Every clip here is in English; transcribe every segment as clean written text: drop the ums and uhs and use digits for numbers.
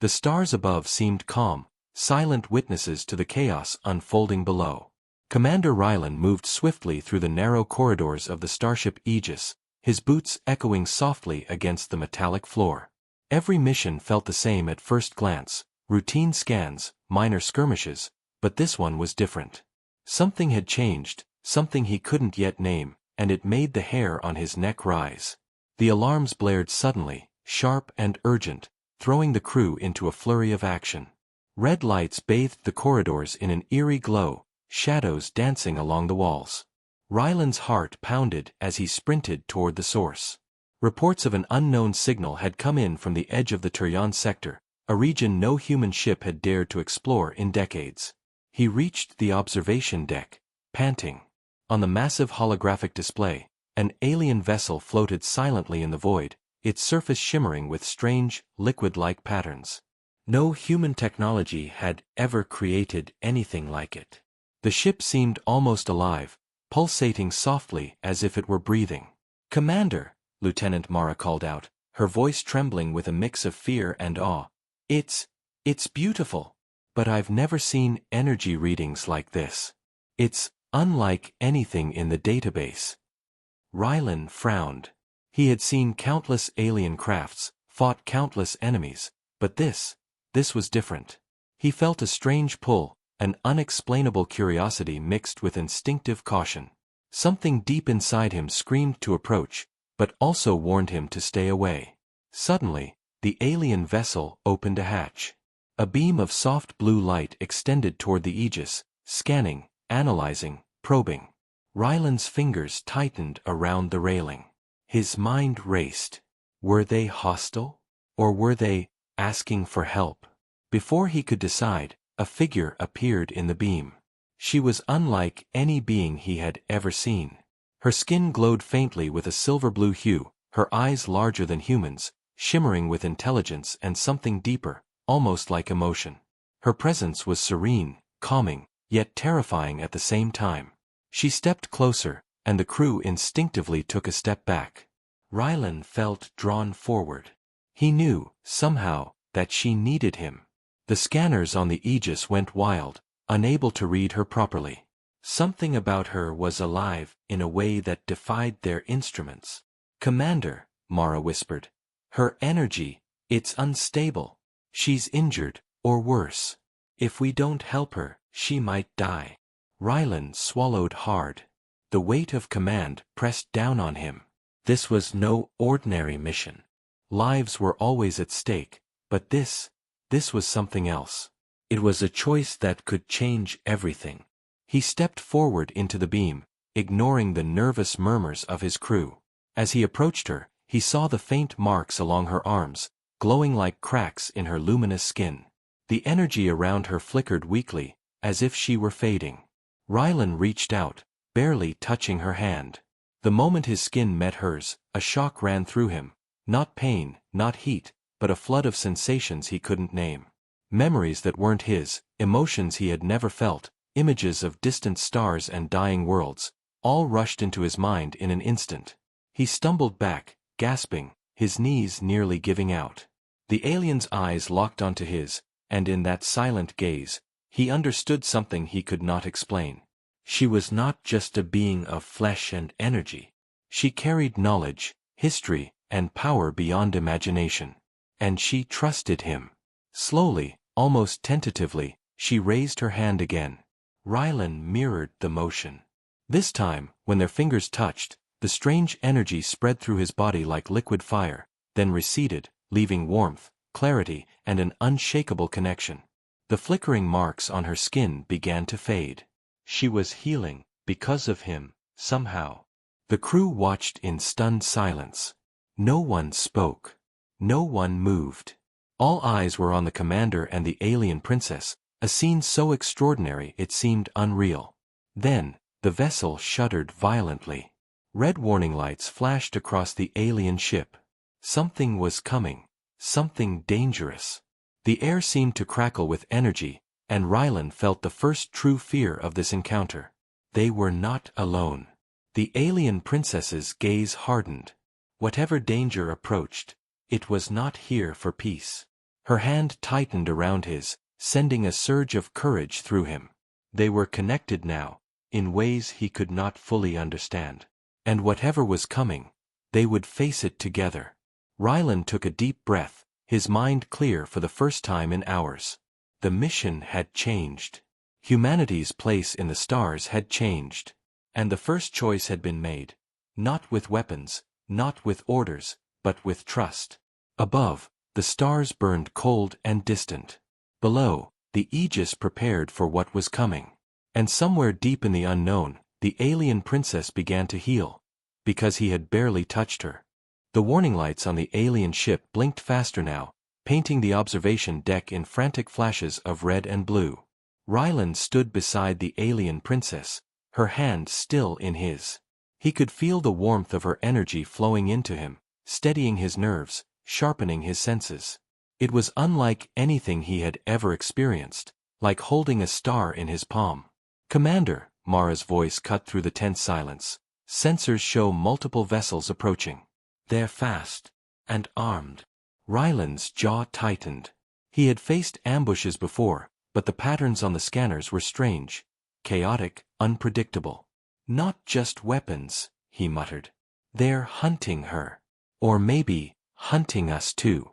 The stars above seemed calm, silent witnesses to the chaos unfolding below. Commander Rylan moved swiftly through the narrow corridors of the starship Aegis, his boots echoing softly against the metallic floor. Every mission felt the same at first glance, routine scans, minor skirmishes, but this one was different. Something had changed, something he couldn't yet name, and it made the hair on his neck rise. The alarms blared suddenly, sharp and urgent, throwing the crew into a flurry of action. Red lights bathed the corridors in an eerie glow, shadows dancing along the walls. Ryland's heart pounded as he sprinted toward the source. Reports of an unknown signal had come in from the edge of the Turian sector, a region no human ship had dared to explore in decades. He reached the observation deck, panting. On the massive holographic display, an alien vessel floated silently in the void, its surface shimmering with strange, liquid-like patterns. No human technology had ever created anything like it. The ship seemed almost alive, pulsating softly as if it were breathing. "Commander," Lieutenant Mara called out, her voice trembling with a mix of fear and awe. It's beautiful. But I've never seen energy readings like this. It's unlike anything in the database." Rylan frowned. He had seen countless alien crafts, fought countless enemies, but this was different. He felt a strange pull, an unexplainable curiosity mixed with instinctive caution. Something deep inside him screamed to approach, but also warned him to stay away. Suddenly, the alien vessel opened a hatch. A beam of soft blue light extended toward the Aegis, scanning, analyzing, probing. Ryland's fingers tightened around the railing. His mind raced. Were they hostile? Or were they asking for help? Before he could decide, a figure appeared in the beam. She was unlike any being he had ever seen. Her skin glowed faintly with a silver-blue hue, her eyes larger than humans, shimmering with intelligence and something deeper, almost like emotion. Her presence was serene, calming, yet terrifying at the same time. She stepped closer, and the crew instinctively took a step back. Rylan felt drawn forward. He knew, somehow, that she needed him. The scanners on the Aegis went wild, unable to read her properly. Something about her was alive in a way that defied their instruments. "Commander," Mara whispered. "Her energy, it's unstable. She's injured, or worse. If we don't help her, she might die." Rylan swallowed hard. The weight of command pressed down on him. This was no ordinary mission. Lives were always at stake, but this was something else. It was a choice that could change everything. He stepped forward into the beam, ignoring the nervous murmurs of his crew. As he approached her, he saw the faint marks along her arms, glowing like cracks in her luminous skin. The energy around her flickered weakly, as if she were fading. Rylan reached out, barely touching her hand. The moment his skin met hers, a shock ran through him. Not pain, not heat, but a flood of sensations he couldn't name. Memories that weren't his, emotions he had never felt, images of distant stars and dying worlds, all rushed into his mind in an instant. He stumbled back, gasping, his knees nearly giving out. The alien's eyes locked onto his, and in that silent gaze, he understood something he could not explain. She was not just a being of flesh and energy. She carried knowledge, history, and power beyond imagination. And she trusted him. Slowly, almost tentatively, she raised her hand again. Rylan mirrored the motion. This time, when their fingers touched, the strange energy spread through his body like liquid fire, then receded, leaving warmth, clarity, and an unshakable connection. The flickering marks on her skin began to fade. She was healing, because of him, somehow. The crew watched in stunned silence. No one spoke. No one moved. All eyes were on the commander and the alien princess, a scene so extraordinary it seemed unreal. Then, the vessel shuddered violently. Red warning lights flashed across the alien ship. Something was coming. Something dangerous. The air seemed to crackle with energy, and Rylan felt the first true fear of this encounter. They were not alone. The alien princess's gaze hardened. Whatever danger approached, it was not here for peace. Her hand tightened around his, sending a surge of courage through him. They were connected now, in ways he could not fully understand. And whatever was coming, they would face it together. Rylan took a deep breath, his mind clear for the first time in hours. The mission had changed. Humanity's place in the stars had changed. And the first choice had been made. Not with weapons, not with orders, but with trust. Above, the stars burned cold and distant. Below, the Aegis prepared for what was coming. And somewhere deep in the unknown, the alien princess began to heal, because he had barely touched her. The warning lights on the alien ship blinked faster now, painting the observation deck in frantic flashes of red and blue. Rylan stood beside the alien princess, her hand still in his. He could feel the warmth of her energy flowing into him, steadying his nerves, sharpening his senses. It was unlike anything he had ever experienced, like holding a star in his palm. "Commander," Mara's voice cut through the tense silence. "Sensors show multiple vessels approaching. They're fast. And armed." Rylan's jaw tightened. He had faced ambushes before, but the patterns on the scanners were strange, chaotic, unpredictable. "Not just weapons," he muttered. "They're hunting her. Or maybe, hunting us too."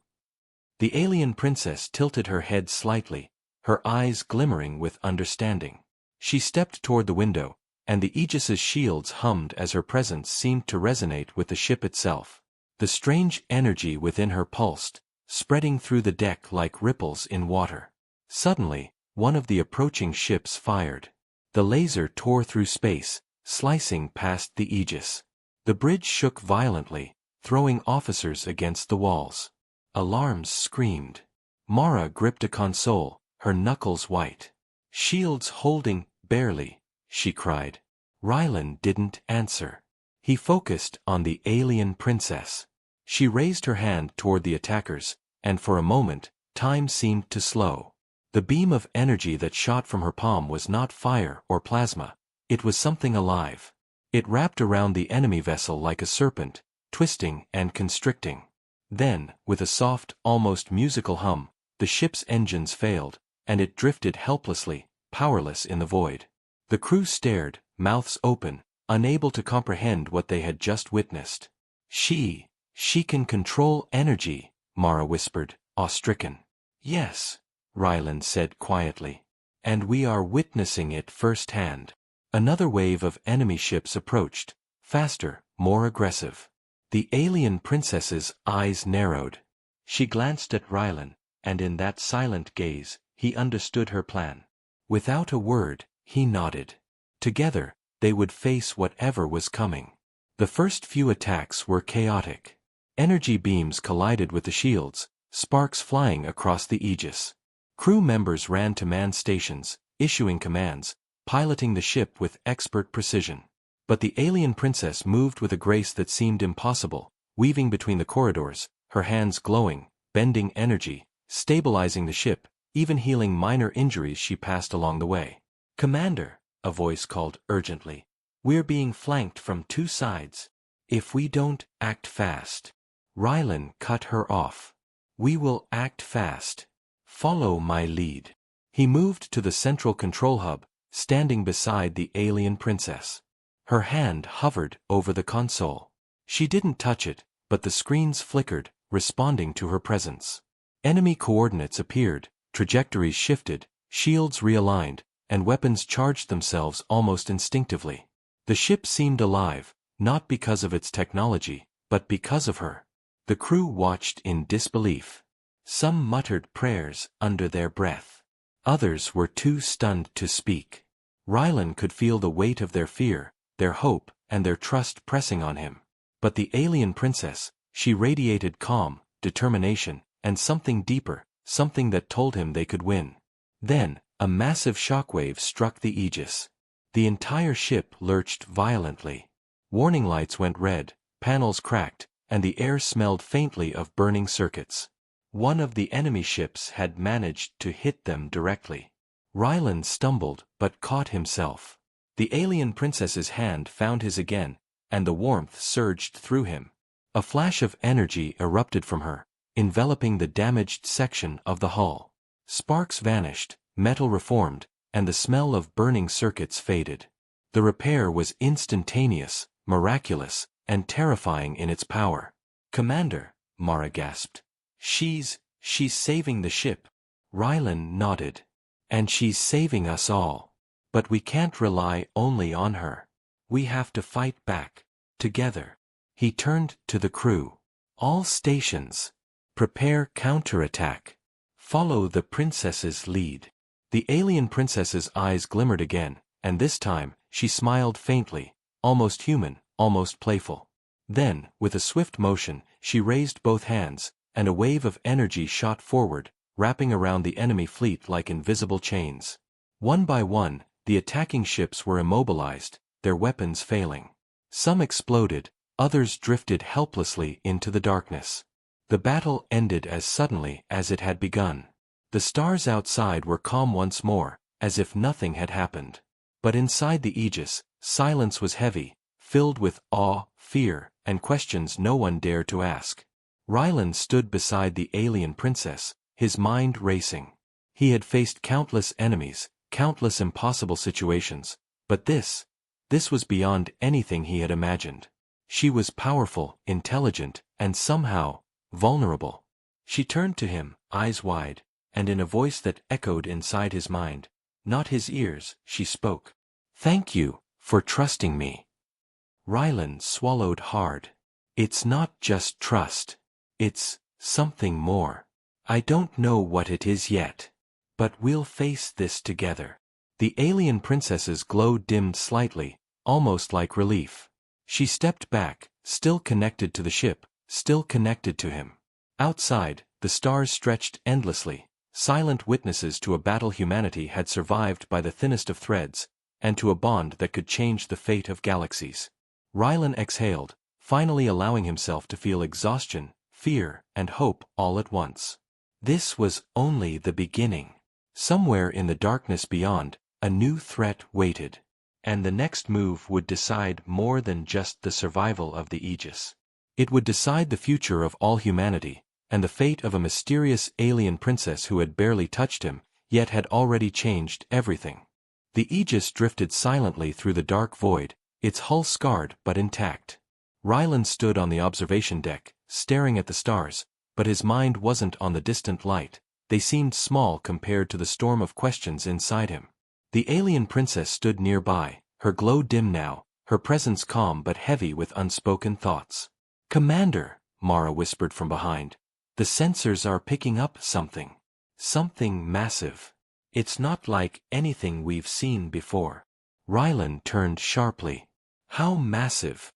The alien princess tilted her head slightly, her eyes glimmering with understanding. She stepped toward the window, and the Aegis's shields hummed as her presence seemed to resonate with the ship itself. The strange energy within her pulsed, spreading through the deck like ripples in water. Suddenly, one of the approaching ships fired. The laser tore through space, slicing past the Aegis. The bridge shook violently, throwing officers against the walls. Alarms screamed. Mara gripped a console, her knuckles white. "Shields holding, barely," she cried. Rylan didn't answer. He focused on the alien princess. She raised her hand toward the attackers, and for a moment, time seemed to slow. The beam of energy that shot from her palm was not fire or plasma. It was something alive. It wrapped around the enemy vessel like a serpent, twisting and constricting. Then, with a soft, almost musical hum, the ship's engines failed, and it drifted helplessly, powerless in the void. The crew stared, mouths open, unable to comprehend what they had just witnessed. She can control energy," Mara whispered, awe-stricken. "Yes," Rylan said quietly. "And we are witnessing it firsthand." Another wave of enemy ships approached, faster, more aggressive. The alien princess's eyes narrowed. She glanced at Rylan, and in that silent gaze, he understood her plan. Without a word, he nodded. Together, they would face whatever was coming. The first few attacks were chaotic. Energy beams collided with the shields, sparks flying across the Aegis. Crew members ran to man stations, issuing commands, piloting the ship with expert precision. But the alien princess moved with a grace that seemed impossible, weaving between the corridors, her hands glowing, bending energy, stabilizing the ship, even healing minor injuries she passed along the way. "Commander," a voice called urgently, "we're being flanked from two sides. If we don't act fast." Rylan cut her off. "We will act fast. Follow my lead." He moved to the central control hub, standing beside the alien princess. Her hand hovered over the console. She didn't touch it, but the screens flickered, responding to her presence. Enemy coordinates appeared, trajectories shifted, shields realigned, and weapons charged themselves almost instinctively. The ship seemed alive, not because of its technology, but because of her. The crew watched in disbelief. Some muttered prayers under their breath. Others were too stunned to speak. Rylan could feel the weight of their fear, their hope, and their trust pressing on him. But the alien princess, she radiated calm, determination, and something deeper, something that told him they could win. Then, a massive shockwave struck the Aegis. The entire ship lurched violently. Warning lights went red, panels cracked, and the air smelled faintly of burning circuits. One of the enemy ships had managed to hit them directly. Rylan stumbled, but caught himself. The alien princess's hand found his again, and the warmth surged through him. A flash of energy erupted from her, enveloping the damaged section of the hull. Sparks vanished, metal reformed, and the smell of burning circuits faded. The repair was instantaneous, miraculous, and terrifying in its power. "Commander," Mara gasped. She's saving the ship." Rylan nodded. "And she's saving us all. But we can't rely only on her. We have to fight back. Together." He turned to the crew. "All stations. Prepare counterattack. Follow the princess's lead." The alien princess's eyes glimmered again, and this time, she smiled faintly, almost human, almost playful. Then, with a swift motion, she raised both hands, and a wave of energy shot forward, wrapping around the enemy fleet like invisible chains. One by one, the attacking ships were immobilized, their weapons failing. Some exploded, others drifted helplessly into the darkness. The battle ended as suddenly as it had begun. The stars outside were calm once more, as if nothing had happened. But inside the Aegis, silence was heavy, filled with awe, fear, and questions no one dared to ask. Rylan stood beside the alien princess, his mind racing. He had faced countless enemies, countless impossible situations, but this was beyond anything he had imagined. She was powerful, intelligent, and somehow vulnerable. She turned to him, eyes wide, and in a voice that echoed inside his mind, not his ears, she spoke. "Thank you for trusting me." Rylan swallowed hard. "It's not just trust. It's something more. I don't know what it is yet. But we'll face this together." The alien princess's glow dimmed slightly, almost like relief. She stepped back, still connected to the ship, still connected to him. Outside, the stars stretched endlessly, silent witnesses to a battle humanity had survived by the thinnest of threads, and to a bond that could change the fate of galaxies. Rylan exhaled, finally allowing himself to feel exhaustion, fear, and hope all at once. This was only the beginning. Somewhere in the darkness beyond, a new threat waited. And the next move would decide more than just the survival of the Aegis. It would decide the future of all humanity, and the fate of a mysterious alien princess who had barely touched him, yet had already changed everything. The Aegis drifted silently through the dark void, its hull scarred but intact. Rylan stood on the observation deck, staring at the stars, but his mind wasn't on the distant light. They seemed small compared to the storm of questions inside him. The alien princess stood nearby, her glow dim now, her presence calm but heavy with unspoken thoughts. "Commander," Mara whispered from behind, "the sensors are picking up something. Something massive. It's not like anything we've seen before." Rylan turned sharply. "How massive?"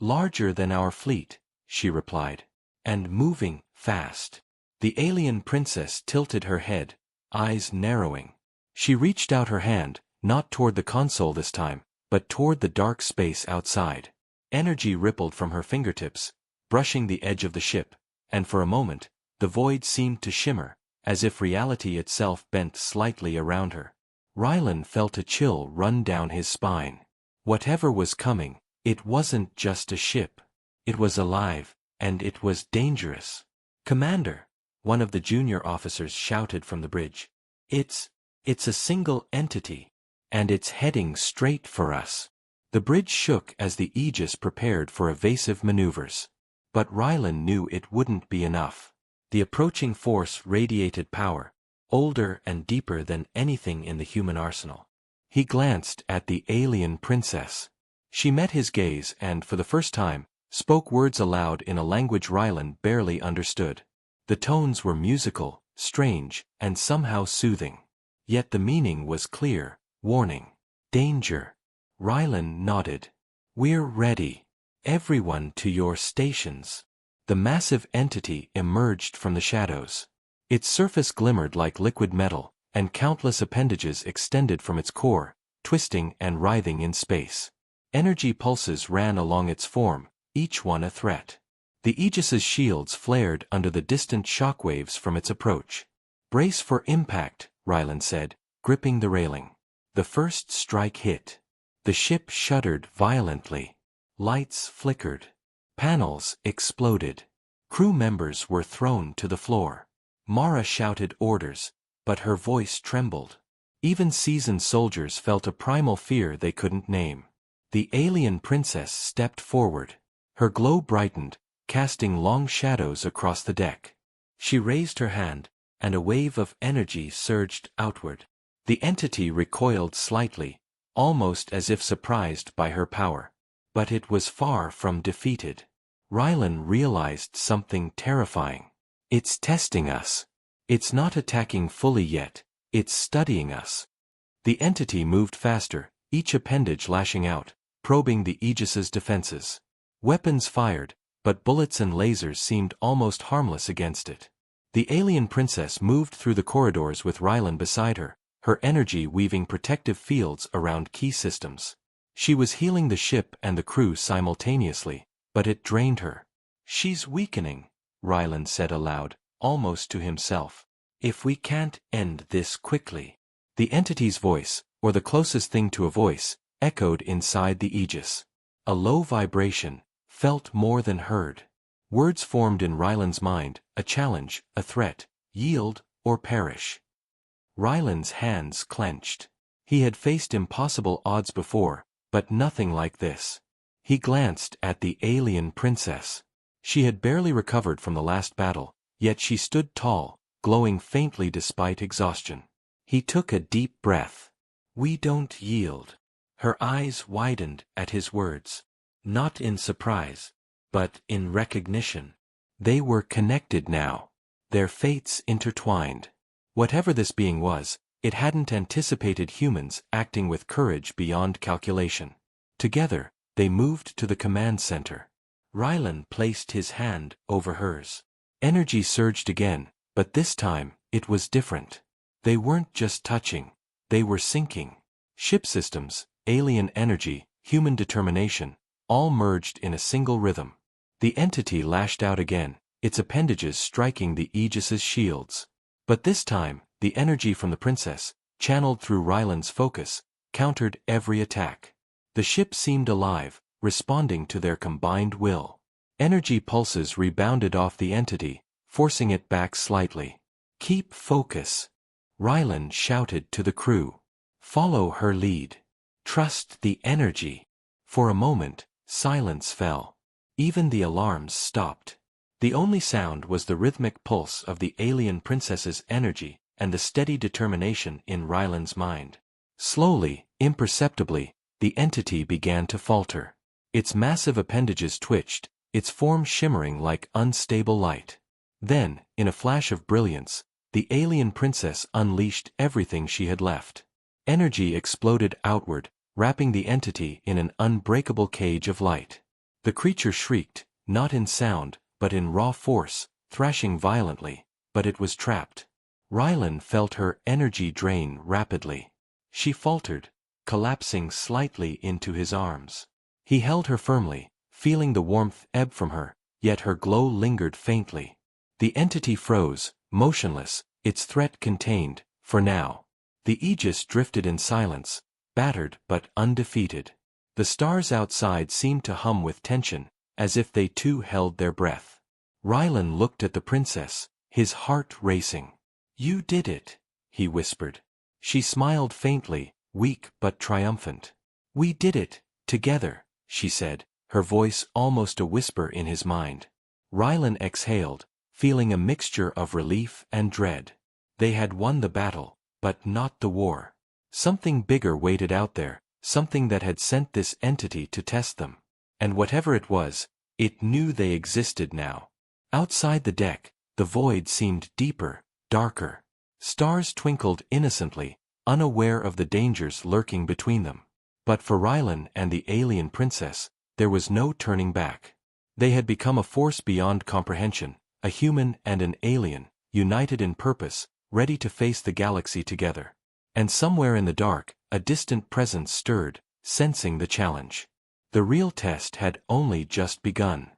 "Larger than our fleet," she replied. "And moving fast." The alien princess tilted her head, eyes narrowing. She reached out her hand, not toward the console this time, but toward the dark space outside. Energy rippled from her fingertips, brushing the edge of the ship, and for a moment, the void seemed to shimmer, as if reality itself bent slightly around her. Rylan felt a chill run down his spine. Whatever was coming, it wasn't just a ship. It was alive, and it was dangerous. "Commander," one of the junior officers shouted from the bridge. It's a single entity, and it's heading straight for us." The bridge shook as the Aegis prepared for evasive maneuvers. But Rylan knew it wouldn't be enough. The approaching force radiated power, older and deeper than anything in the human arsenal. He glanced at the alien princess. She met his gaze and, for the first time, spoke words aloud in a language Rylan barely understood. The tones were musical, strange, and somehow soothing. Yet the meaning was clear: warning, danger. Rylan nodded. "We're ready. Everyone to your stations." The massive entity emerged from the shadows. Its surface glimmered like liquid metal, and countless appendages extended from its core, twisting and writhing in space. Energy pulses ran along its form, each one a threat. The Aegis's shields flared under the distant shockwaves from its approach. "Brace for impact," Rylan said, gripping the railing. The first strike hit. The ship shuddered violently. Lights flickered. Panels exploded. Crew members were thrown to the floor. Mara shouted orders, but her voice trembled. Even seasoned soldiers felt a primal fear they couldn't name. The alien princess stepped forward. Her glow brightened, casting long shadows across the deck. She raised her hand, and a wave of energy surged outward. The entity recoiled slightly, almost as if surprised by her power. But it was far from defeated. Rylan realized something terrifying. It's testing us. It's not attacking fully yet, it's studying us. The entity moved faster, each appendage lashing out, probing the Aegis's defenses. Weapons fired, but bullets and lasers seemed almost harmless against it. The alien princess moved through the corridors with Rylan beside her, her energy weaving protective fields around key systems. She was healing the ship and the crew simultaneously, but it drained her. She's weakening, Rylan said aloud, almost to himself. If we can't end this quickly. The entity's voice, or the closest thing to a voice, echoed inside the Aegis. A low vibration, felt more than heard. Words formed in Rylan's mind, a challenge, a threat, yield, or perish. Rylan's hands clenched. He had faced impossible odds before, but nothing like this. He glanced at the alien princess. She had barely recovered from the last battle, yet she stood tall, glowing faintly despite exhaustion. He took a deep breath. We don't yield. Her eyes widened at his words. Not in surprise, but in recognition. They were connected now. Their fates intertwined. Whatever this being was, it hadn't anticipated humans acting with courage beyond calculation. Together, they moved to the command center. Rylan placed his hand over hers. Energy surged again, but this time, it was different. They weren't just touching, they were syncing. Ship systems, alien energy, human determination, all merged in a single rhythm. The entity lashed out again, its appendages striking the Aegis's shields. But this time, the energy from the princess, channeled through Rylan's focus, countered every attack. The ship seemed alive, responding to their combined will. Energy pulses rebounded off the entity, forcing it back slightly. Keep focus. Rylan shouted to the crew. Follow her lead. Trust the energy. For a moment, silence fell. Even the alarms stopped. The only sound was the rhythmic pulse of the alien princess's energy and the steady determination in Rylan's mind. Slowly, imperceptibly, the entity began to falter. Its massive appendages twitched, its form shimmering like unstable light. Then, in a flash of brilliance, the alien princess unleashed everything she had left. Energy exploded outward, wrapping the entity in an unbreakable cage of light. The creature shrieked, not in sound, but in raw force, thrashing violently, but it was trapped. Rylan felt her energy drain rapidly. She faltered, collapsing slightly into his arms. He held her firmly, feeling the warmth ebb from her, yet her glow lingered faintly. The entity froze, motionless, its threat contained, for now. The Aegis drifted in silence, battered but undefeated. The stars outside seemed to hum with tension, as if they too held their breath. Rylan looked at the princess, his heart racing. You did it, he whispered. She smiled faintly, weak but triumphant. We did it, together, she said, her voice almost a whisper in his mind. Rylan exhaled, feeling a mixture of relief and dread. They had won the battle, but not the war. Something bigger waited out there, something that had sent this entity to test them. And whatever it was, it knew they existed now. Outside the deck, the void seemed deeper, darker. Stars twinkled innocently, unaware of the dangers lurking between them. But for Rylan and the alien princess, there was no turning back. They had become a force beyond comprehension, a human and an alien, united in purpose, ready to face the galaxy together. And somewhere in the dark, a distant presence stirred, sensing the challenge. The real test had only just begun.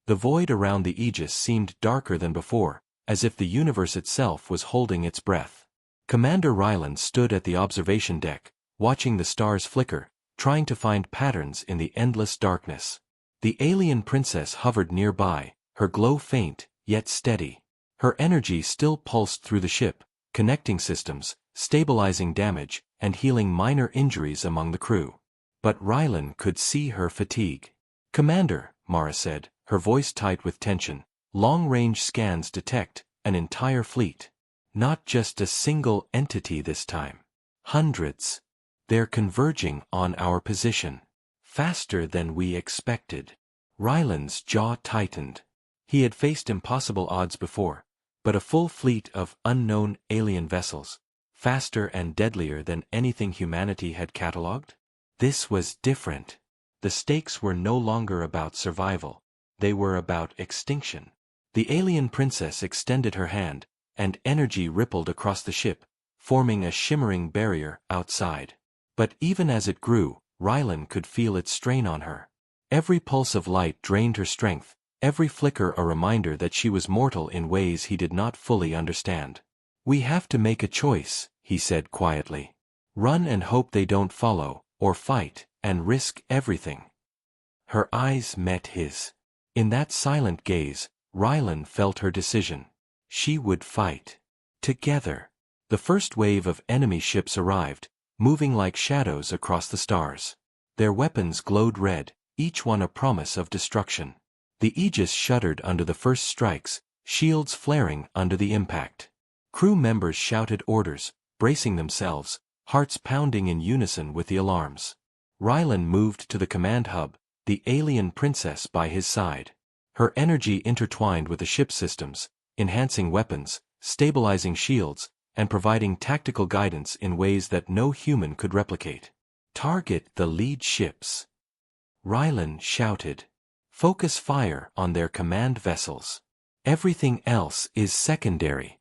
The void around the Aegis seemed darker than before, as if the universe itself was holding its breath. Commander Rylan stood at the observation deck, watching the stars flicker, trying to find patterns in the endless darkness. The alien princess hovered nearby, her glow faint, yet steady. Her energy still pulsed through the ship, connecting systems, stabilizing damage, and healing minor injuries among the crew. But Rylan could see her fatigue. "Commander," Mara said, her voice tight with tension, "long-range scans detect an entire fleet. Not just a single entity this time. Hundreds. They're converging on our position. Faster than we expected." Rylan's jaw tightened. He had faced impossible odds before, but a full fleet of unknown alien vessels, faster and deadlier than anything humanity had catalogued? This was different. The stakes were no longer about survival. They were about extinction. The alien princess extended her hand, and energy rippled across the ship, forming a shimmering barrier outside. But even as it grew, Rylan could feel its strain on her. Every pulse of light drained her strength, every flicker a reminder that she was mortal in ways he did not fully understand. "We have to make a choice," he said quietly. "Run and hope they don't follow, or fight, and risk everything." Her eyes met his. In that silent gaze, Rylan felt her decision. She would fight. Together. The first wave of enemy ships arrived, moving like shadows across the stars. Their weapons glowed red, each one a promise of destruction. The Aegis shuddered under the first strikes, shields flaring under the impact. Crew members shouted orders, bracing themselves, hearts pounding in unison with the alarms. Rylan moved to the command hub, the alien princess by his side. Her energy intertwined with the ship's systems, enhancing weapons, stabilizing shields, and providing tactical guidance in ways that no human could replicate. "Target the lead ships," Rylan shouted. "Focus fire on their command vessels. Everything else is secondary."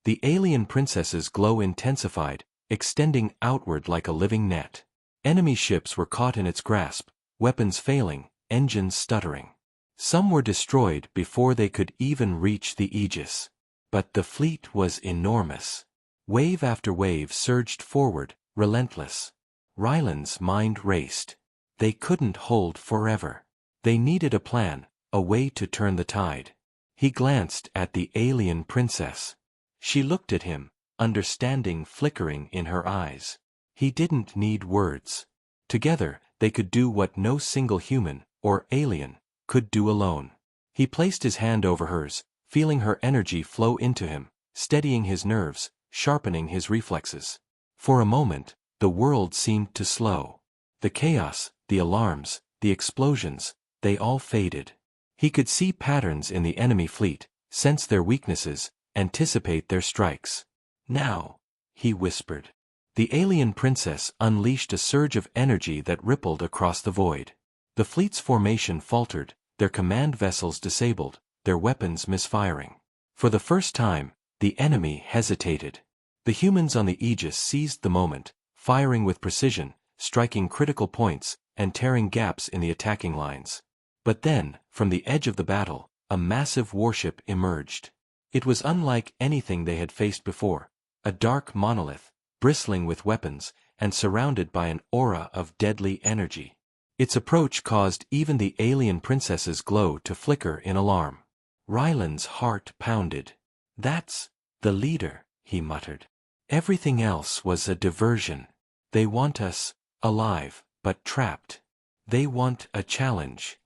The alien princess's glow intensified, extending outward like a living net. Enemy ships were caught in its grasp, weapons failing, engines stuttering. Some were destroyed before they could even reach the Aegis. But the fleet was enormous. Wave after wave surged forward, relentless. Rylan's mind raced. They couldn't hold forever. They needed a plan, a way to turn the tide. He glanced at the alien princess. She looked at him, understanding flickering in her eyes. He didn't need words. Together, they could do what no single human, or alien, could do alone. He placed his hand over hers, feeling her energy flow into him, steadying his nerves, sharpening his reflexes. For a moment, the world seemed to slow. The chaos, the alarms, the explosions, they all faded. He could see patterns in the enemy fleet, sense their weaknesses, anticipate their strikes. "Now," he whispered. The alien princess unleashed a surge of energy that rippled across the void. The fleet's formation faltered, their command vessels disabled, their weapons misfiring. For the first time, the enemy hesitated. The humans on the Aegis seized the moment, firing with precision, striking critical points, and tearing gaps in the attacking lines. But then, from the edge of the battle, a massive warship emerged. It was unlike anything they had faced before, a dark monolith, bristling with weapons, and surrounded by an aura of deadly energy. Its approach caused even the alien princess's glow to flicker in alarm. Rylan's heart pounded. "That's the leader," he muttered. "Everything else was a diversion. They want us, alive, but trapped. They want a challenge."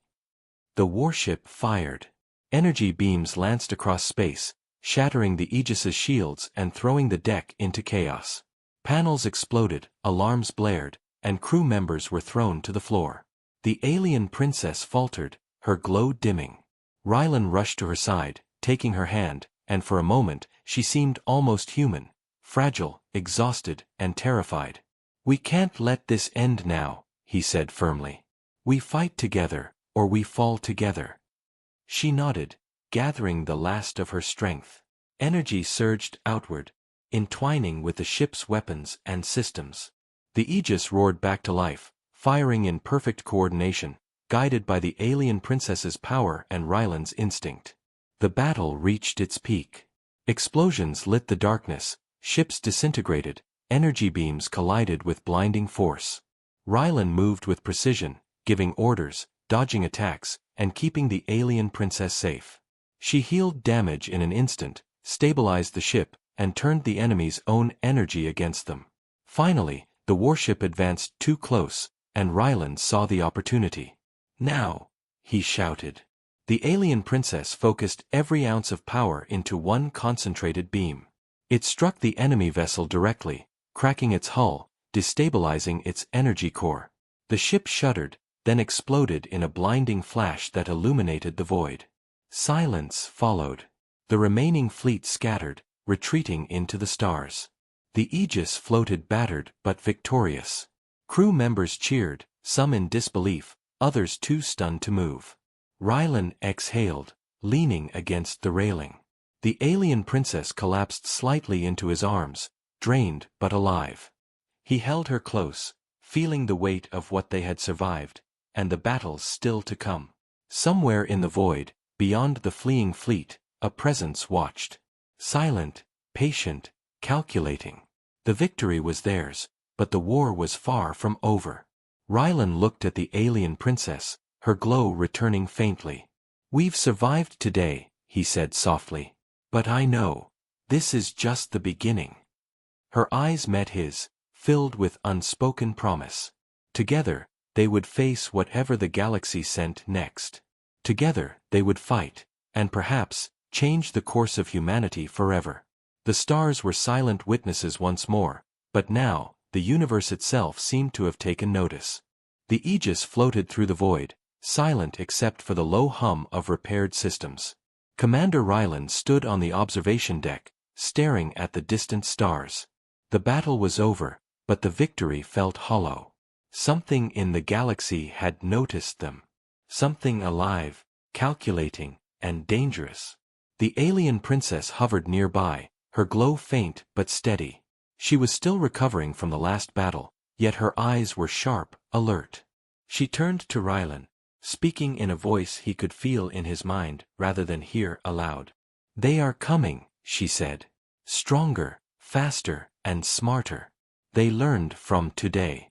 The warship fired. Energy beams lanced across space, shattering the Aegis's shields and throwing the deck into chaos. Panels exploded, alarms blared, and crew members were thrown to the floor. The alien princess faltered, her glow dimming. Rylan rushed to her side, taking her hand, and for a moment, she seemed almost human, fragile, exhausted, and terrified. "We can't let this end now," he said firmly. "We fight together, or we fall together." She nodded, gathering the last of her strength. Energy surged outward, entwining with the ship's weapons and systems. The Aegis roared back to life, firing in perfect coordination, guided by the alien princess's power and Rylan's instinct. The battle reached its peak. Explosions lit the darkness, ships disintegrated, energy beams collided with blinding force. Rylan moved with precision, giving orders, dodging attacks, and keeping the alien princess safe. She healed damage in an instant, stabilized the ship, and turned the enemy's own energy against them. Finally, the warship advanced too close, and Ryland saw the opportunity. "Now!" he shouted. The alien princess focused every ounce of power into one concentrated beam. It struck the enemy vessel directly, cracking its hull, destabilizing its energy core. The ship shuddered, then exploded in a blinding flash that illuminated the void. Silence followed. The remaining fleet scattered, retreating into the stars. The Aegis floated battered but victorious. Crew members cheered, some in disbelief, others too stunned to move. Ryland exhaled, leaning against the railing. The alien princess collapsed slightly into his arms, drained but alive. He held her close, feeling the weight of what they had survived, and the battles still to come. Somewhere in the void, beyond the fleeing fleet, a presence watched. Silent, patient, calculating. The victory was theirs, but the war was far from over. Ryland looked at the alien princess, her glow returning faintly. "We've survived today," he said softly. "But I know. This is just the beginning." Her eyes met his, filled with unspoken promise. Together, they would face whatever the galaxy sent next. Together, they would fight, and perhaps, change the course of humanity forever. The stars were silent witnesses once more, but now, the universe itself seemed to have taken notice. The Aegis floated through the void, silent except for the low hum of repaired systems. Commander Ryland stood on the observation deck, staring at the distant stars. The battle was over, but the victory felt hollow. Something in the galaxy had noticed them. Something alive, calculating, and dangerous. The alien princess hovered nearby, her glow faint but steady. She was still recovering from the last battle, yet her eyes were sharp, alert. She turned to Ryland, speaking in a voice he could feel in his mind rather than hear aloud. "They are coming," she said. "Stronger, faster, and smarter. They learned from today."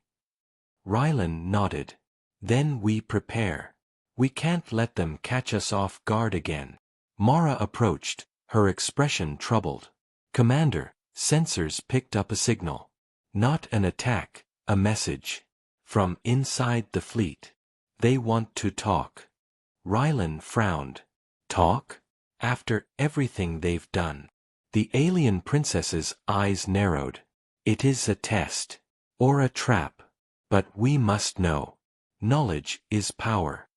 Ryland nodded. "Then we prepare. We can't let them catch us off guard again." Mara approached, her expression troubled. "Commander," sensors picked up a signal. Not an attack, a message. From inside the fleet. "They want to talk." Ryland frowned. "Talk? After everything they've done?" The alien princess's eyes narrowed. "It is a test. Or a trap. But we must know. Knowledge is power."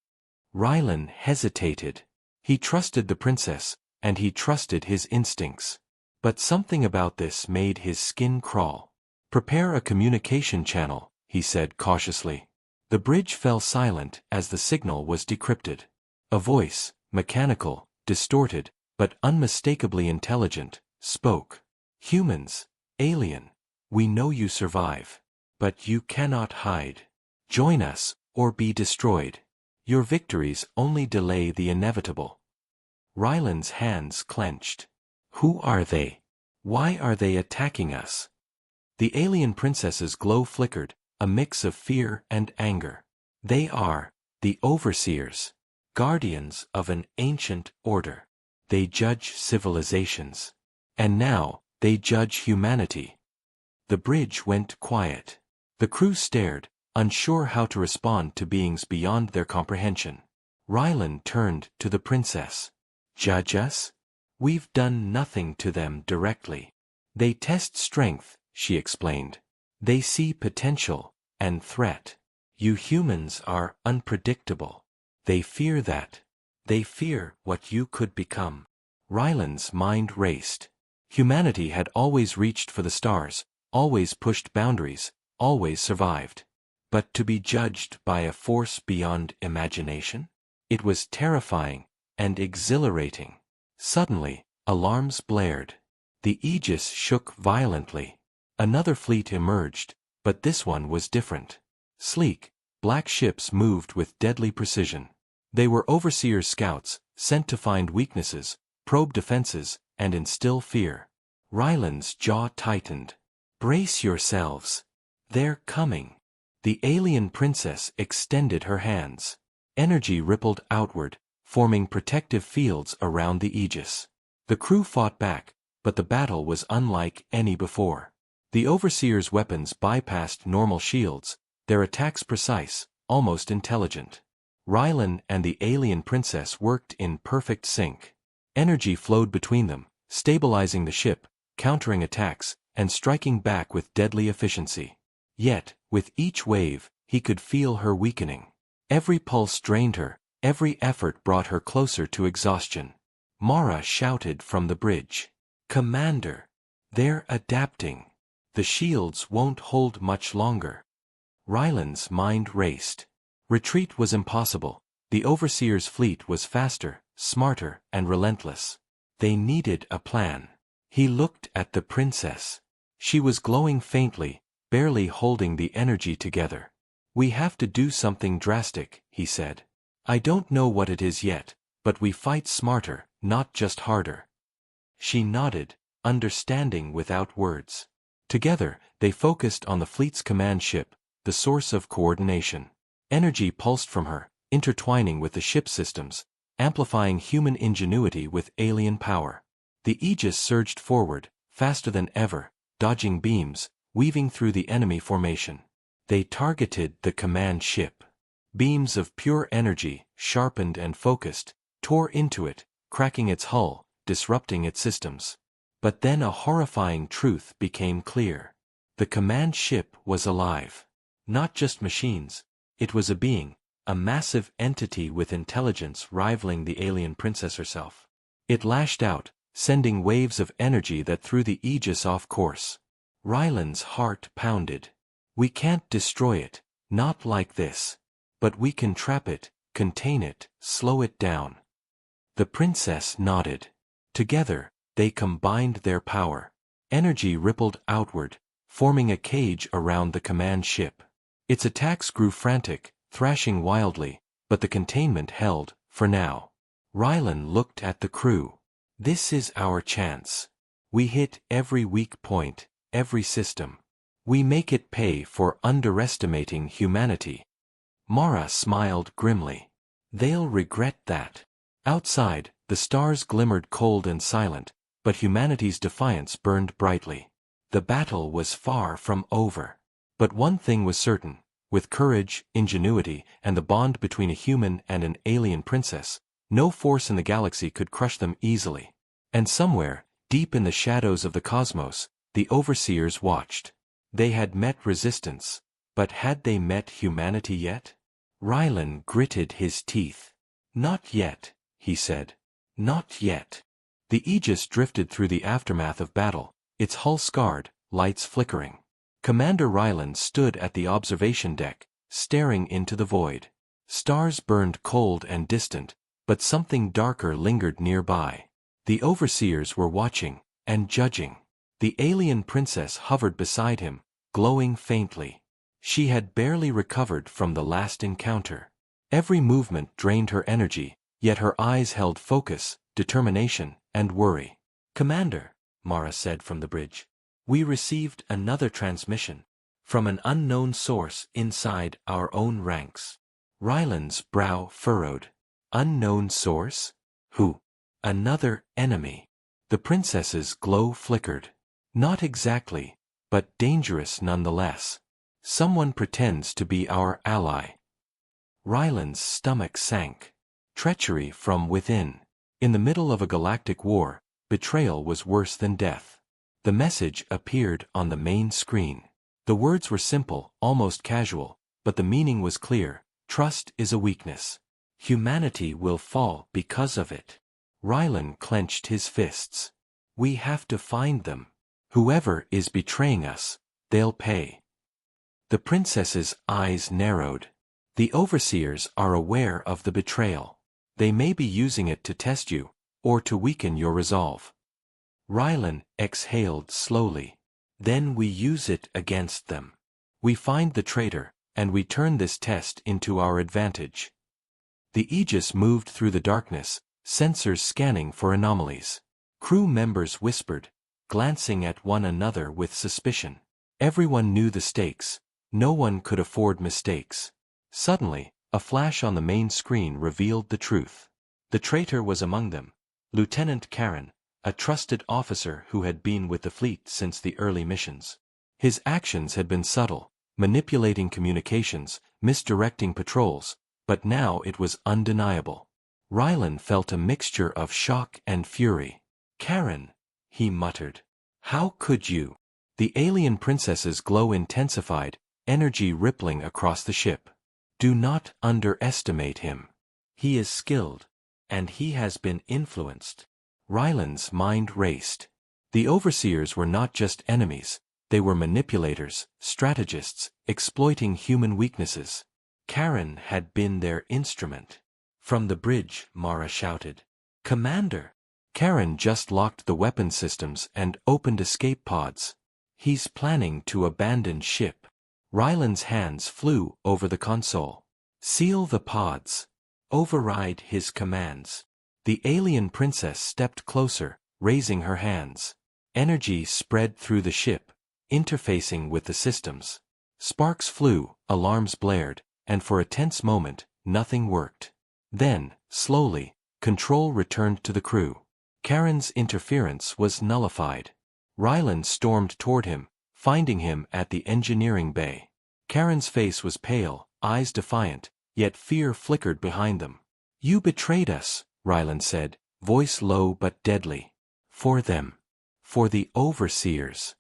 Ryland hesitated. He trusted the princess, and he trusted his instincts. But something about this made his skin crawl. "Prepare a communication channel," he said cautiously. The bridge fell silent as the signal was decrypted. A voice, mechanical, distorted, but unmistakably intelligent, spoke. "Humans, alien, we know you survive. But you cannot hide. Join us, or be destroyed. Your victories only delay the inevitable." Ryland's hands clenched. "Who are they? Why are they attacking us?" The alien princess's glow flickered, a mix of fear and anger. "They are the overseers, guardians of an ancient order. They judge civilizations. And now, they judge humanity." The bridge went quiet. The crew stared, unsure how to respond to beings beyond their comprehension. Ryland turned to the princess. "Judge us? We've done nothing to them directly. They test strength," she explained. "They see potential and threat. You humans are unpredictable. They fear that. They fear what you could become." Ryland's mind raced. Humanity had always reached for the stars, always pushed boundaries, always survived. But to be judged by a force beyond imagination? It was terrifying and exhilarating. Suddenly, alarms blared. The Aegis shook violently. Another fleet emerged, but this one was different. Sleek, black ships moved with deadly precision. They were overseers' scouts, sent to find weaknesses, probe defenses, and instill fear. Ryland's jaw tightened. "Brace yourselves. They're coming." The alien princess extended her hands. Energy rippled outward, forming protective fields around the Aegis. The crew fought back, but the battle was unlike any before. The Overseer's weapons bypassed normal shields, their attacks precise, almost intelligent. Rylan and the alien princess worked in perfect sync. Energy flowed between them, stabilizing the ship, countering attacks, and striking back with deadly efficiency. Yet, with each wave, he could feel her weakening. Every pulse drained her, every effort brought her closer to exhaustion. Mara shouted from the bridge. "Commander! They're adapting. The shields won't hold much longer." Rylan's mind raced. Retreat was impossible. The Overseer's fleet was faster, smarter, and relentless. They needed a plan. He looked at the princess. She was glowing faintly, barely holding the energy together. "We have to do something drastic," he said. "I don't know what it is yet, but we fight smarter, not just harder." She nodded, understanding without words. Together, they focused on the fleet's command ship, the source of coordination. Energy pulsed from her, intertwining with the ship's systems, amplifying human ingenuity with alien power. The Aegis surged forward, faster than ever, dodging beams, weaving through the enemy formation. They targeted the command ship. Beams of pure energy, sharpened and focused, tore into it, cracking its hull, disrupting its systems. But then a horrifying truth became clear. The command ship was alive. Not just machines. It was a being, a massive entity with intelligence rivaling the alien princess herself. It lashed out, sending waves of energy that threw the Aegis off course. Rylan's heart pounded. "We can't destroy it, not like this. But we can trap it, contain it, slow it down." The princess nodded. Together, they combined their power. Energy rippled outward, forming a cage around the command ship. Its attacks grew frantic, thrashing wildly, but the containment held, for now. Rylan looked at the crew. "This is our chance. We hit every weak point, every system. We make it pay for underestimating humanity." Mara smiled grimly. "They'll regret that." Outside, the stars glimmered cold and silent, but humanity's defiance burned brightly. The battle was far from over. But one thing was certain: with courage, ingenuity, and the bond between a human and an alien princess, no force in the galaxy could crush them easily. And somewhere, deep in the shadows of the cosmos, the Overseers watched. They had met resistance, but had they met humanity yet? Rylan gritted his teeth. "Not yet," he said. "Not yet." The Aegis drifted through the aftermath of battle, its hull scarred, lights flickering. Commander Rylan stood at the observation deck, staring into the void. Stars burned cold and distant, but something darker lingered nearby. The Overseers were watching, and judging. The alien princess hovered beside him, glowing faintly. She had barely recovered from the last encounter. Every movement drained her energy, yet her eyes held focus, determination, and worry. "Commander," Mara said from the bridge, "we received another transmission from an unknown source inside our own ranks." Rylan's brow furrowed. "Unknown source? Who?" "Another enemy." The princess's glow flickered. "Not exactly, but dangerous nonetheless. Someone pretends to be our ally." Rylan's stomach sank. Treachery from within. In the middle of a galactic war, betrayal was worse than death. The message appeared on the main screen. The words were simple, almost casual, but the meaning was clear: trust is a weakness. Humanity will fall because of it. Rylan clenched his fists. "We have to find them. Whoever is betraying us, they'll pay." The princess's eyes narrowed. "The Overseers are aware of the betrayal. They may be using it to test you, or to weaken your resolve." Rylan exhaled slowly. "Then we use it against them. We find the traitor, and we turn this test into our advantage." The Aegis moved through the darkness, sensors scanning for anomalies. Crew members whispered, glancing at one another with suspicion. Everyone knew the stakes. No one could afford mistakes. Suddenly, A flash on the main screen revealed the truth. The traitor was among them, Lieutenant Karen, a trusted officer who had been with the fleet since the early missions. His actions had been subtle, manipulating communications, misdirecting patrols, but now it was undeniable. Rylan felt a mixture of shock and fury. "Karen," he muttered. "How could you?" The alien princess's glow intensified, energy rippling across the ship. "Do not underestimate him. He is skilled, and he has been influenced." Rylan's mind raced. The overseers were not just enemies, they were manipulators, strategists, exploiting human weaknesses. Karen had been their instrument. From the bridge, Mara shouted, "Commander!" Karen just locked the weapon systems and opened escape pods. "He's planning to abandon ship." Rylan's hands flew over the console. "Seal the pods. Override his commands." The alien princess stepped closer, raising her hands. Energy spread through the ship, interfacing with the systems. Sparks flew, alarms blared, and for a tense moment, nothing worked. Then, slowly, control returned to the crew. Karen's interference was nullified. Rylan stormed toward him, finding him at the engineering bay. Karen's face was pale, eyes defiant, yet fear flickered behind them. "You betrayed us," Rylan said, voice low but deadly. "For them. For the overseers."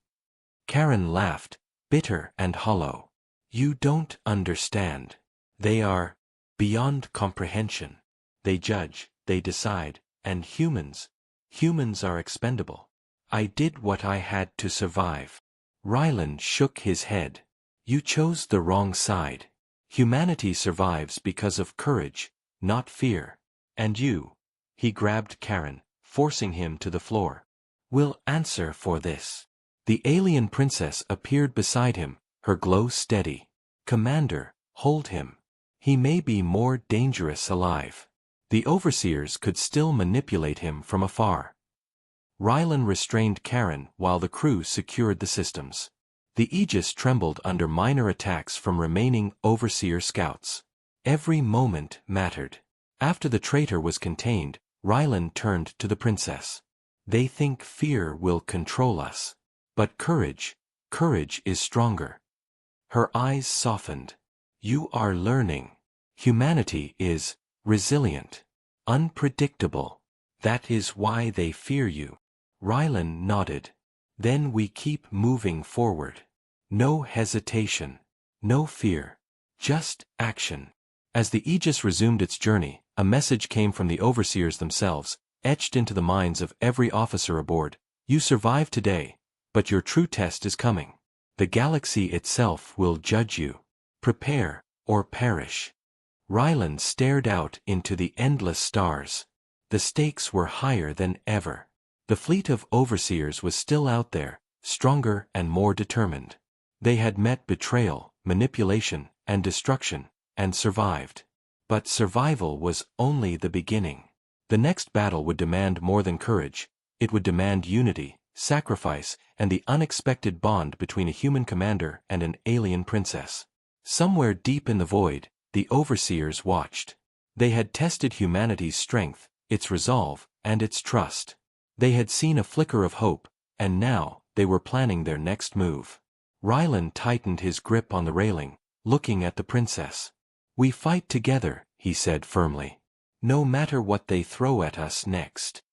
Karen laughed, bitter and hollow. "You don't understand. They are beyond comprehension. They judge, they decide, and humans are expendable. I did what I had to survive." Rylan shook his head. "You chose the wrong side. Humanity survives because of courage, not fear. And you," he grabbed Karen, forcing him to the floor, "will answer for this." The alien princess appeared beside him, her glow steady. "Commander, hold him. He may be more dangerous alive." The overseers could still manipulate him from afar. Rylan restrained Karen while the crew secured the systems. The Aegis trembled under minor attacks from remaining overseer scouts. Every moment mattered. After the traitor was contained, Rylan turned to the princess. "They think fear will control us. But courage is stronger." Her eyes softened. "You are learning. Humanity is resilient, unpredictable. That is why they fear you." Rylan nodded. "Then we keep moving forward. No hesitation. No fear. Just action." As the Aegis resumed its journey, a message came from the overseers themselves, etched into the minds of every officer aboard. "You survived today, but your true test is coming. The galaxy itself will judge you. Prepare, or perish." Rylan stared out into the endless stars. The stakes were higher than ever. The fleet of overseers was still out there, stronger and more determined. They had met betrayal, manipulation, and destruction, and survived. But survival was only the beginning. The next battle would demand more than courage. It would demand unity, sacrifice, and the unexpected bond between a human commander and an alien princess. Somewhere deep in the void, the overseers watched. They had tested humanity's strength, its resolve, and its trust. They had seen a flicker of hope, and now they were planning their next move. Rylan tightened his grip on the railing, looking at the princess. "We fight together," he said firmly. "No matter what they throw at us next."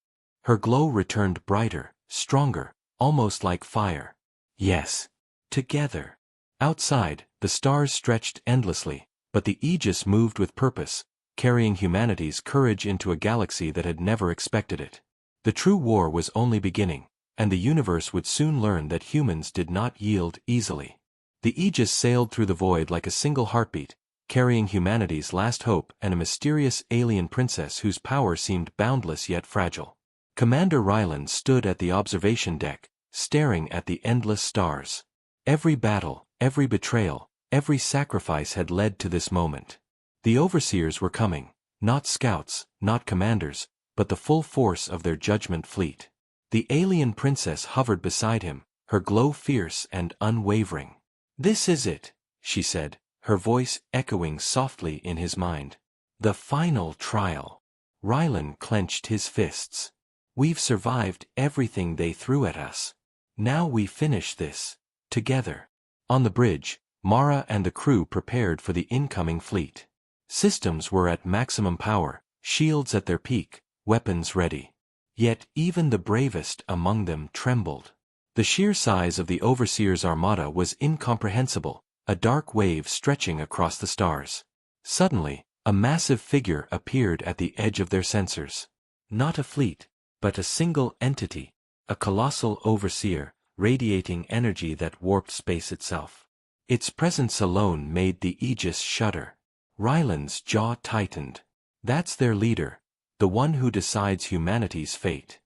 Her glow returned brighter, stronger, almost like fire. "Yes. Together." Outside, the stars stretched endlessly, but the Aegis moved with purpose, carrying humanity's courage into a galaxy that had never expected it. The true war was only beginning, and the universe would soon learn that humans did not yield easily. The Aegis sailed through the void like a single heartbeat, carrying humanity's last hope and a mysterious alien princess whose power seemed boundless yet fragile. Commander Rylan stood at the observation deck, staring at the endless stars. Every battle, every betrayal, every sacrifice had led to this moment. The overseers were coming, not scouts, not commanders, but the full force of their judgment fleet. The alien princess hovered beside him, her glow fierce and unwavering. "This is it," she said, her voice echoing softly in his mind. The final trial. Rylan clenched his fists. We've survived everything they threw at us. Now we finish this. Together. On the bridge, Mara and the crew prepared for the incoming fleet. Systems were at maximum power, shields at their peak, weapons ready. Yet even the bravest among them trembled. The sheer size of the Overseer's armada was incomprehensible, a dark wave stretching across the stars. Suddenly, a massive figure appeared at the edge of their sensors. Not a fleet, but a single entity, a colossal Overseer, radiating energy that warped space itself. Its presence alone made the Aegis shudder. Rylan's jaw tightened. That's their leader, the one who decides humanity's fate.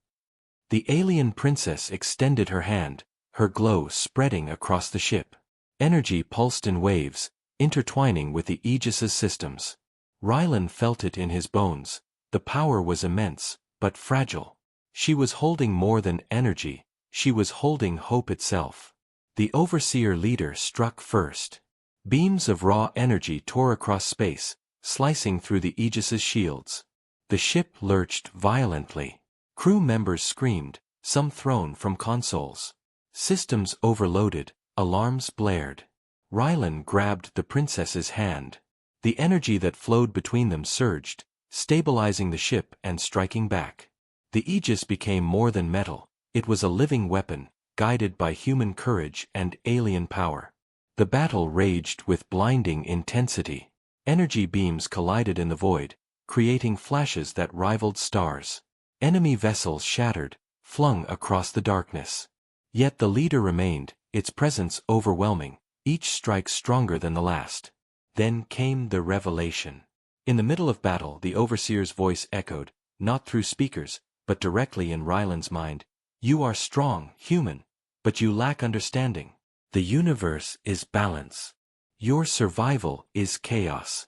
The alien princess extended her hand, her glow spreading across the ship. Energy pulsed in waves, intertwining with the Aegis's systems. Rylan felt it in his bones. The power was immense, but fragile. She was holding more than energy, she was holding hope itself. The Overseer leader struck first. Beams of raw energy tore across space, slicing through the Aegis's shields. The ship lurched violently. Crew members screamed, some thrown from consoles. Systems overloaded, alarms blared. Rylan grabbed the princess's hand. The energy that flowed between them surged, stabilizing the ship and striking back. The Aegis became more than metal, it was a living weapon, guided by human courage and alien power. The battle raged with blinding intensity. Energy beams collided in the void, creating flashes that rivaled stars. Enemy vessels shattered, flung across the darkness. Yet the leader remained, its presence overwhelming, each strike stronger than the last. Then came the revelation. In the middle of battle, the Overseer's voice echoed, not through speakers, but directly in Rylan's mind. You are strong, human, but you lack understanding. The universe is balance. Your survival is chaos.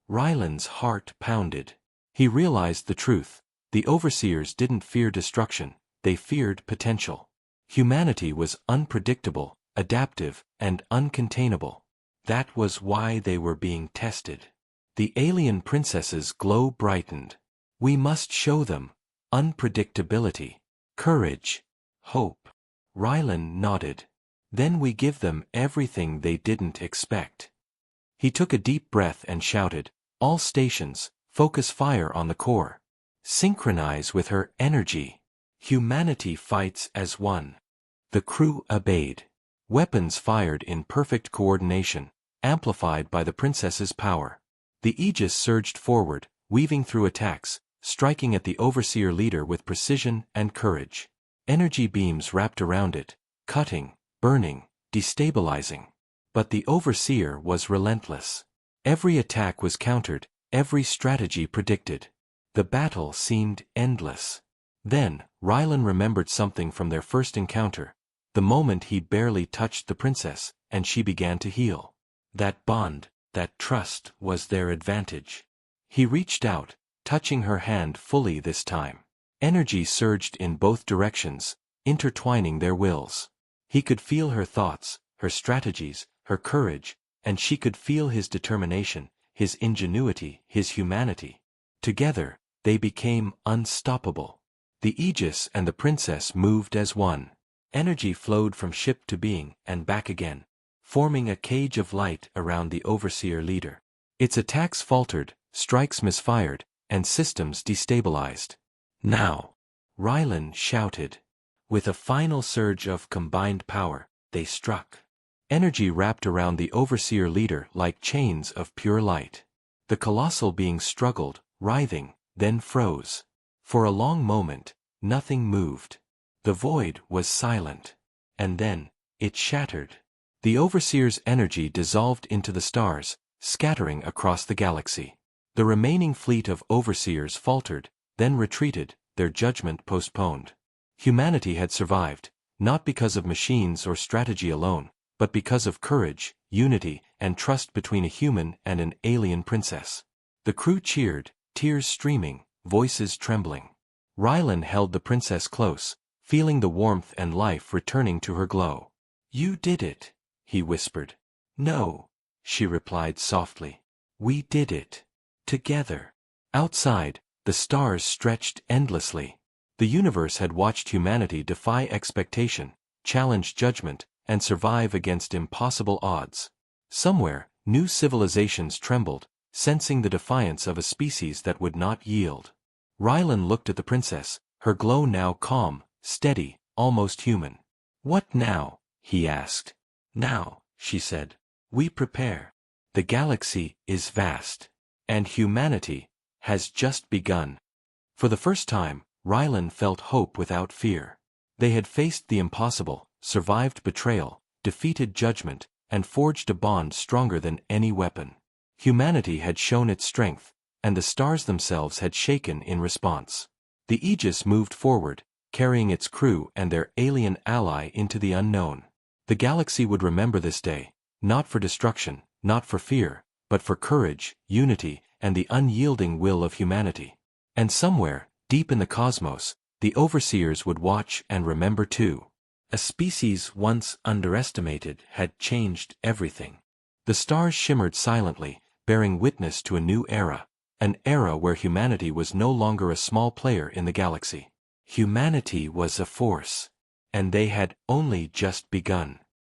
Rylan's heart pounded. He realized the truth. The Overseers didn't fear destruction, they feared potential. Humanity was unpredictable, adaptive, and uncontainable. That was why they were being tested. The alien princess's glow brightened. We must show them unpredictability, courage, hope. Rylan nodded. Then we give them everything they didn't expect. He took a deep breath and shouted, all stations, focus fire on the core. Synchronize with her energy. Humanity fights as one. The crew obeyed. Weapons fired in perfect coordination, amplified by the princess's power. The Aegis surged forward, weaving through attacks, striking at the Overseer leader with precision and courage. Energy beams wrapped around it, cutting, burning, destabilizing. But the Overseer was relentless. Every attack was countered, every strategy predicted. The battle seemed endless. Then, Rylan remembered something from their first encounter. The moment he barely touched the princess, and she began to heal. That bond, that trust was their advantage. He reached out, touching her hand fully this time. Energy surged in both directions, intertwining their wills. He could feel her thoughts, her strategies, her courage, and she could feel his determination, his ingenuity, his humanity. Together, they became unstoppable. The Aegis and the princess moved as one. Energy flowed from ship to being and back again, forming a cage of light around the Overseer leader. Its attacks faltered, strikes misfired, and systems destabilized. Now! Rylan shouted. With a final surge of combined power, they struck. Energy wrapped around the Overseer leader like chains of pure light. The colossal being struggled, writhing, then froze. For a long moment, nothing moved. The void was silent. And then, it shattered. The Overseer's energy dissolved into the stars, scattering across the galaxy. The remaining fleet of Overseers faltered, then retreated, their judgment postponed. Humanity had survived, not because of machines or strategy alone, but because of courage, unity, and trust between a human and an alien princess. The crew cheered, tears streaming, voices trembling. Rylan held the princess close, feeling the warmth and life returning to her glow. You did it, he whispered. No. she replied softly. We did it. Together. Outside, the stars stretched endlessly. The universe had watched humanity defy expectation, challenge judgment, and survive against impossible odds. Somewhere, new civilizations trembled, sensing the defiance of a species that would not yield. Rylan looked at the princess, her glow now calm, steady, almost human. What now? He asked. Now, she said. We prepare. The galaxy is vast. And humanity has just begun. For the first time, Rylan felt hope without fear. They had faced the impossible, survived betrayal, defeated judgment, and forged a bond stronger than any weapon. Humanity had shown its strength, and the stars themselves had shaken in response. The Aegis moved forward, carrying its crew and their alien ally into the unknown. The galaxy would remember this day, not for destruction, not for fear, but for courage, unity, and the unyielding will of humanity. And somewhere, deep in the cosmos, the overseers would watch and remember too. A species once underestimated had changed everything. The stars shimmered silently, bearing witness to a new era, an era where humanity was no longer a small player in the galaxy. Humanity was a force. And they had only just begun.